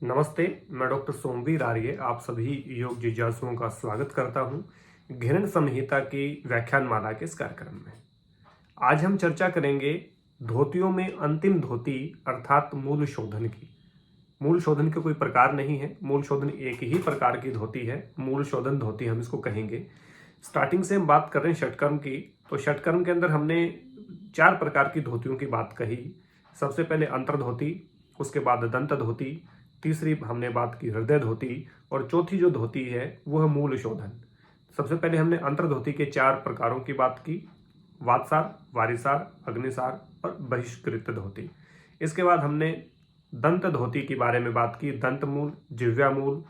नमस्ते, मैं डॉक्टर सोमवीर आर्य आप सभी योग जिज्ञासुओं का स्वागत करता हूं घृण संहिता की व्याख्यानमाला के इस कार्यक्रम में। आज हम चर्चा करेंगे धोतियों में अंतिम धोती अर्थात मूल शोधन की। मूल शोधन के कोई प्रकार नहीं है, मूल शोधन एक ही प्रकार की धोती है, मूल शोधन धोती हम इसको कहेंगे। स्टार्टिंग से हम बात कर रहे हैं षटकर्म की, तो षटकर्म के अंदर हमने 4 प्रकार की धोतियों की बात कही। सबसे पहले अंतर धोती, उसके बाद दंत धोती, तीसरी हमने बात की हृदय धोती, और चौथी जो धोती है वो है मूल शोधन। सबसे पहले हमने अंतर धोती के 4 प्रकारों की बात की, वातसार, वारिसार, अग्निसार और बहिष्कृत धोती। इसके बाद हमने दंत धोती के बारे में बात की, दंत मूल, जिह्वा मूल,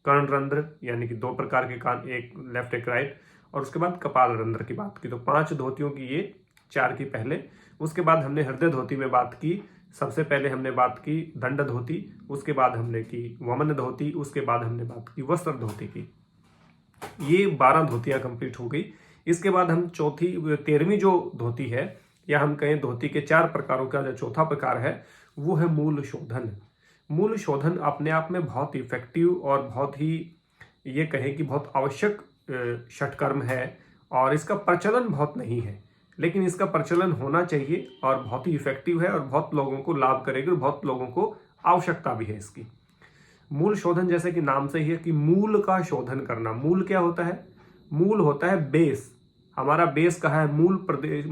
कर्णरंध्र यानी कि 2 प्रकार के कान, एक लेफ्ट एक राइट, और उसके बाद कपाल रंध्र की बात की। तो 5 धोतियों की ये, 4 की पहले। उसके बाद हमने हृदय धोती में बात की। सबसे पहले हमने बात की दंड धोती, उसके बाद हमने की वमन धोती, उसके बाद हमने बात की वस्त्र धोती की। ये 12 धोतियां कंप्लीट हो गई। इसके बाद हम 13वीं जो धोती है, या हम कहें धोती के 4 प्रकारों का जो चौथा प्रकार है वो है मूल शोधन। मूल शोधन अपने आप में बहुत इफेक्टिव और बहुत ही, ये कहें कि बहुत आवश्यक षटकर्म है, और इसका प्रचलन बहुत नहीं है, लेकिन इसका प्रचलन होना चाहिए और बहुत ही इफेक्टिव है और बहुत लोगों को लाभ करेगी और बहुत लोगों को आवश्यकता भी है इसकी। मूल शोधन जैसे कि नाम से ही है कि मूल का शोधन करना। मूल क्या होता है? मूल होता है बेस। हमारा बेस कहाँ है? मूल प्रदेश,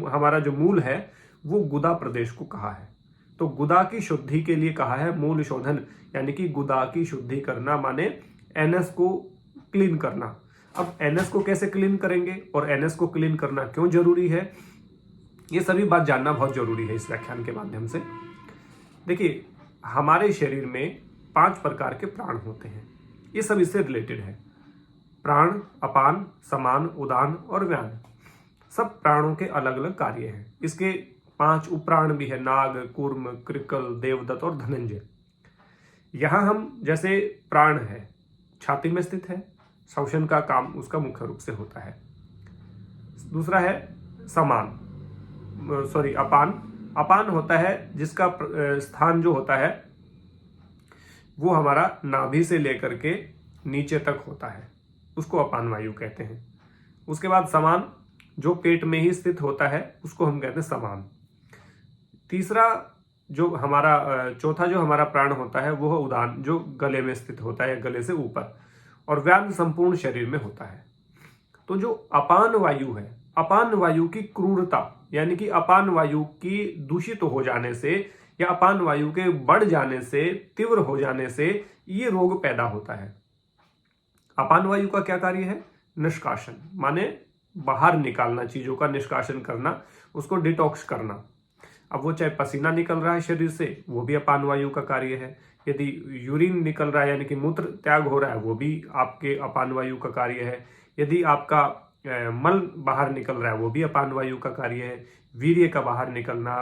हमारा जो मूल है वो गुदा प्रदेश को कहा है। तो गुदा की शुद्धि के लिए कहा है मूल शोधन, यानी कि गुदा की शुद्धि करना, माने एनएस को क्लीन करना। अब एनएस को कैसे क्लीन करेंगे और एनएस को क्लीन करना क्यों जरूरी है, ये सभी बात जानना बहुत जरूरी है इस व्याख्यान के माध्यम से। देखिए, हमारे शरीर में 5 प्रकार के प्राण होते हैं, ये सब इससे रिलेटेड है। प्राण, अपान, समान, उदान और व्यान। सब प्राणों के अलग अलग कार्य हैं। इसके 5 उपप्राण भी है, नाग, कूर्म, कृकल, देवदत्त और धनंजय। यहां हम जैसे प्राण है, छाती में स्थित है, श्वसन का काम उसका मुख्य रूप से होता है। दूसरा है अपान। अपान होता है जिसका स्थान जो होता है वो हमारा नाभि से लेकर के नीचे तक होता है, उसको अपान वायु कहते हैं। उसके बाद समान, जो पेट में ही स्थित होता है उसको हम कहते हैं समान। तीसरा जो हमारा चौथा जो हमारा प्राण होता है वो है उदान, जो गले में स्थित होता है, गले से ऊपर, और व्यान संपूर्ण शरीर में होता है। तो जो अपान वायु है, अपान वायु की क्रूरता, यानी कि अपान वायु की दूषित हो जाने से या अपान वायु के बढ़ जाने से, तीव्र हो जाने से ये रोग पैदा होता है। अपान वायु का क्या कार्य है? निष्कासन, माने बाहर निकालना, चीजों का निष्कासन करना, उसको डिटॉक्स करना। अब वो चाहे पसीना निकल रहा है शरीर से, वो भी अपान वायु का कार्य है। यदि यूरिन निकल रहा है, यानी कि मूत्र त्याग हो रहा है, वो भी आपके अपान वायु का कार्य है। यदि आपका मल बाहर निकल रहा है, वो भी अपान वायु का कार्य है। वीर्य का बाहर निकलना,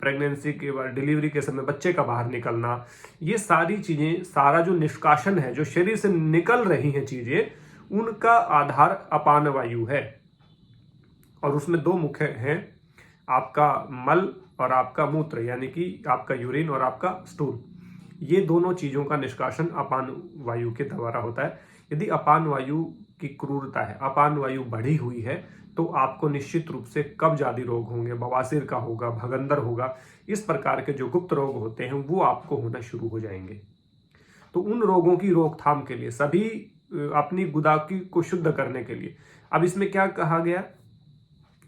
प्रेगनेंसी के बाद, डिलीवरी के समय बच्चे का बाहर निकलना, ये सारी चीजें, सारा जो निष्कासन है, जो शरीर से निकल रही हैं चीजें, उनका आधार अपान वायु है। और उसमें 2 मुख्य हैं, आपका मल और आपका मूत्र, यानी कि आपका यूरिन और आपका स्टूल। ये दोनों चीजों का निष्कासन अपान वायु के द्वारा होता है। यदि अपान वायु की क्रूरता है, अपान वायु बढ़ी हुई है, तो आपको निश्चित रूप से कब्ज आदि रोग होंगे, बवासीर का होगा, भगंदर होगा। इस प्रकार के जो गुप्त रोग होते हैं वो आपको होना शुरू हो जाएंगे। तो उन रोगों की रोकथाम के लिए, सभी अपनी गुदा को शुद्ध करने के लिए, अब इसमें क्या कहा गया,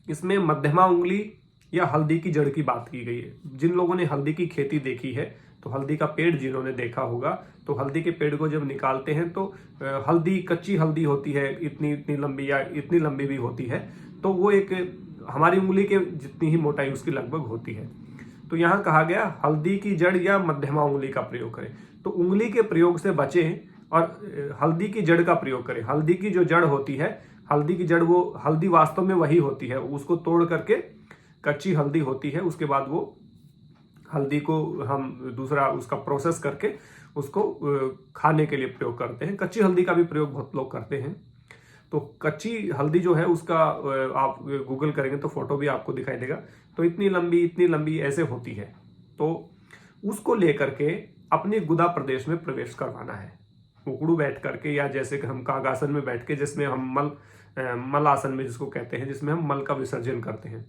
इसमें मध्यमा उंगली या हल्दी की जड़ की बात की गई है। जिन लोगों ने हल्दी की खेती देखी है, तो हल्दी का पेड़ जिन्होंने देखा होगा, तो हल्दी के पेड़ को जब निकालते हैं तो हल्दी, कच्ची हल्दी होती है, इतनी इतनी लंबी या इतनी लंबी भी होती है, तो वो एक हमारी उंगली के जितनी ही मोटाई उसकी लगभग होती है। तो यहाँ कहा गया हल्दी की जड़ या मध्यमा उंगली का प्रयोग करें। तो उंगली के प्रयोग से बचें और हल्दी की जड़ का प्रयोग करें। हल्दी की जो जड़ होती है, हल्दी की जड़, वो हल्दी वास्तव में वही होती है, उसको तोड़ करके कच्ची हल्दी होती है, उसके बाद वो हल्दी को हम दूसरा उसका प्रोसेस करके उसको खाने के लिए प्रयोग करते हैं। कच्ची हल्दी का भी प्रयोग बहुत लोग करते हैं। तो कच्ची हल्दी जो है उसका आप गूगल करेंगे तो फोटो भी आपको दिखाई देगा। तो इतनी लंबी ऐसे होती है। तो उसको लेकर के अपनी गुदा प्रदेश में प्रवेश करवाना है। उकड़ू बैठ करके, या जैसे कि हम कागासन में बैठ के, जिसमें हम मल आसन में जिसको कहते हैं, जिसमें हम मल का विसर्जन करते हैं,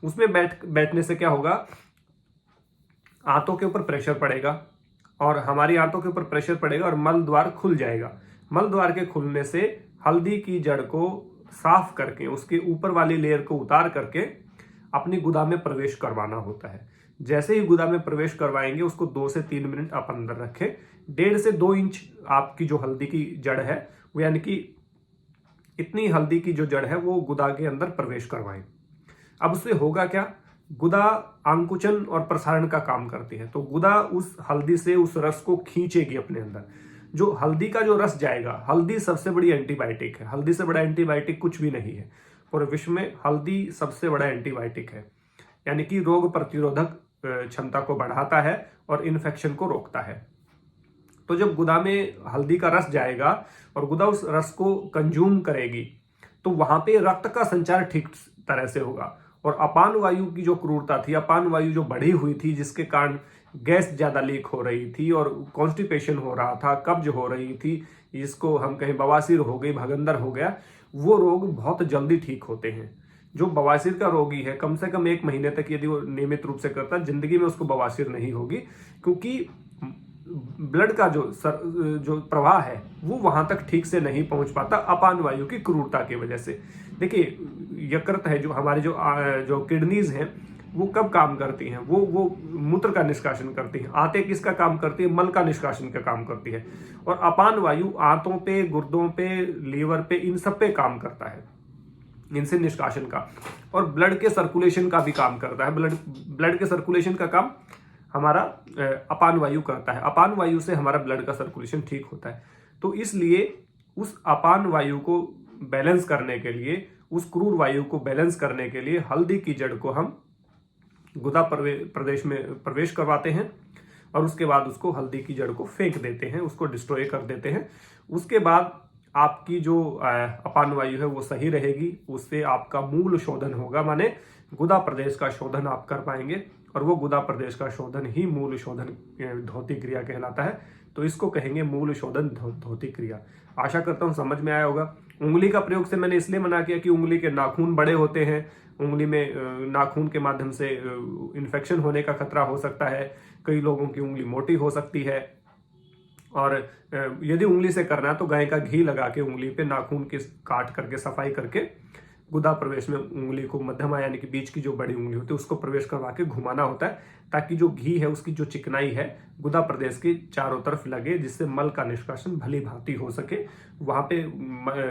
उसमें बैठने से क्या होगा, आंतों के ऊपर प्रेशर पड़ेगा और हमारी आंतों के ऊपर प्रेशर पड़ेगा और मल द्वार खुल जाएगा। मल द्वार के खुलने से हल्दी की जड़ को साफ करके उसके ऊपर वाली लेयर को उतार करके अपनी गुदा में प्रवेश करवाना होता है। जैसे ही गुदा में प्रवेश करवाएंगे उसको 2 से 3 मिनट आप अंदर रखें। 1.5 से 2 इंच आपकी जो हल्दी की जड़ है वो, यानी कि इतनी हल्दी की जो जड़ है वो गुदा के अंदर प्रवेश करवाएं। अब उससे होगा क्या, गुदा अंकुचन और प्रसारण का काम करती है। तो गुदा उस हल्दी से उस रस को खींचेगी अपने अंदर। जो हल्दी का जो रस जाएगा, हल्दी सबसे बड़ी एंटीबायोटिक है, हल्दी से बड़ा एंटीबायोटिक कुछ भी नहीं है। पूरे विश्व में हल्दी सबसे बड़ा एंटीबायोटिक है, यानी कि रोग प्रतिरोधक क्षमता को बढ़ाता है और इन्फेक्शन को रोकता है। तो जब गुदा में हल्दी का रस जाएगा और गुदा उस रस को कंज्यूम करेगी तो वहां पे रक्त का संचार ठीक तरह से होगा। और अपान वायु की जो क्रूरता थी, अपान वायु जो बढ़ी हुई थी, जिसके कारण गैस ज्यादा लीक हो रही थी और कॉन्स्टिपेशन हो रहा था, कब्ज हो रही थी, जिसको हम कहें बवासीर हो गई, भगंदर हो गया, वो रोग बहुत जल्दी ठीक होते हैं। जो बवासीर का रोगी है कम से कम 1 महीने तक यदि वो नियमित रूप से करता है, जिंदगी में उसको बवासीर नहीं होगी, क्योंकि ब्लड का जो प्रवाह है वो वहां तक ठीक से नहीं पहुंच पाता अपान वायु की क्रूरता की वजह से। देखिए, यकृत है, जो हमारे जो किडनीज हैं, वो कब काम करती हैं, वो मूत्र का निष्कासन करती हैं। आंतें किसका काम करती है, मल का निष्कासन का काम करती है। और अपान वायु आंतों पे, गुर्दों पे, लीवर पे, इन सब पे काम करता है, इनसे निष्कासन का। और ब्लड के सर्कुलेशन का भी काम करता है। ब्लड के सर्कुलेशन का काम हमारा अपान वायु करता है। अपान वायु से हमारा ब्लड का सर्कुलेशन ठीक होता है। तो इसलिए उस अपान वायु को बैलेंस करने के लिए, उस क्रूर वायु को बैलेंस करने के लिए हल्दी की जड़ को हम गुदा प्रदेश में प्रवेश करवाते हैं और उसके बाद उसको हल्दी की जड़ को फेंक देते हैं, उसको डिस्ट्रॉय कर देते हैं। उसके बाद आपकी जो अपान वायु है वो सही रहेगी, उससे आपका मूल शोधन होगा, माने गुदा प्रदेश का शोधन आप कर पाएंगे। और वो गुदा प्रदेश का शोधन ही मूल शोधन धोती क्रिया कहलाता है। तो इसको कहेंगे मूल शोधन धोती क्रिया। आशा करता हूं समझ में आया होगा। उंगली का प्रयोग से मैंने इसलिए मना किया कि उंगली के नाखून बड़े होते हैं, उंगली में नाखून के माध्यम से इन्फेक्शन होने का खतरा हो सकता है, कई लोगों की उंगली मोटी हो सकती है। और यदि उंगली से करना है तो गाय का घी लगा के उंगली पे नाखून के काट करके सफाई करके गुदा प्रवेश में उंगली को, मध्यमा यानी कि बीच की जो बड़ी उंगली होती है उसको प्रवेश करवा के घुमाना होता है, ताकि जो घी है उसकी जो चिकनाई है गुदा प्रदेश के चारों तरफ लगे, जिससे मल का निष्कासन भली भांति हो सके। वहां पे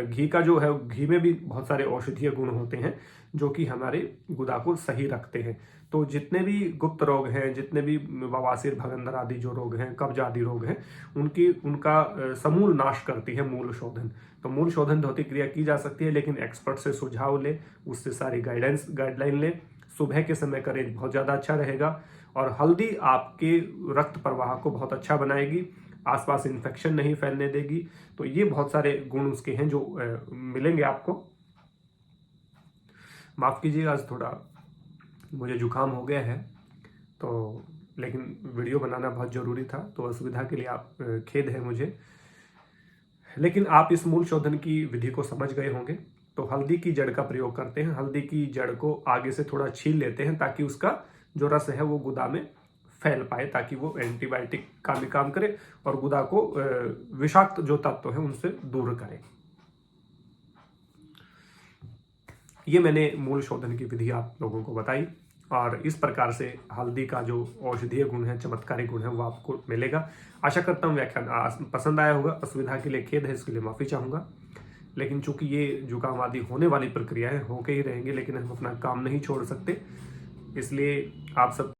घी का जो है, घी में भी बहुत सारे औषधीय गुण होते हैं जो कि हमारे गुदा को सही रखते हैं। तो जितने भी गुप्त रोग हैं, जितने भी बवासीर, भगंदर आदि जो रोग हैं, कब्ज आदि रोग हैं, उनका समूल नाश करती है मूल शोधन। तो मूल शोधन धोती क्रिया की जा सकती है, लेकिन एक्सपर्ट से सुझाव ले, उससे सारी गाइडलाइन ले। सुबह के समय करें, बहुत ज़्यादा अच्छा रहेगा। और हल्दी आपके रक्त प्रवाह को बहुत अच्छा बनाएगी, आसपास इन्फेक्शन नहीं फैलने देगी। तो ये बहुत सारे गुण उसके हैं जो मिलेंगे आपको। माफ़ कीजिएगा, आज थोड़ा मुझे जुकाम हो गया है, तो लेकिन वीडियो बनाना बहुत ज़रूरी था, तो असुविधा के लिए आप खेद है मुझे। लेकिन आप इस मूल शोधन की विधि को समझ गए होंगे। तो हल्दी की जड़ का प्रयोग करते हैं। हल्दी की जड़ को आगे से थोड़ा छील लेते हैं ताकि उसका जो रस है वो गुदा में फैल पाए, ताकि वो एंटीबायोटिक का भी काम करे और गुदा को विषाक्त जो तत्व है उनसे दूर करे। ये मैंने मूल शोधन की विधि आप लोगों को बताई, और इस प्रकार से हल्दी का जो औषधीय गुण है, चमत्कारी गुण है, वो आपको मिलेगा। आशा करता हूँ व्याख्यान पसंद आया होगा। असुविधा के लिए खेद है, इसके लिए माफ़ी चाहूँगा। लेकिन चूंकि ये जुकाम आदि होने वाली प्रक्रिया है, होके ही रहेंगे, लेकिन हम अपना काम नहीं छोड़ सकते, इसलिए आप सब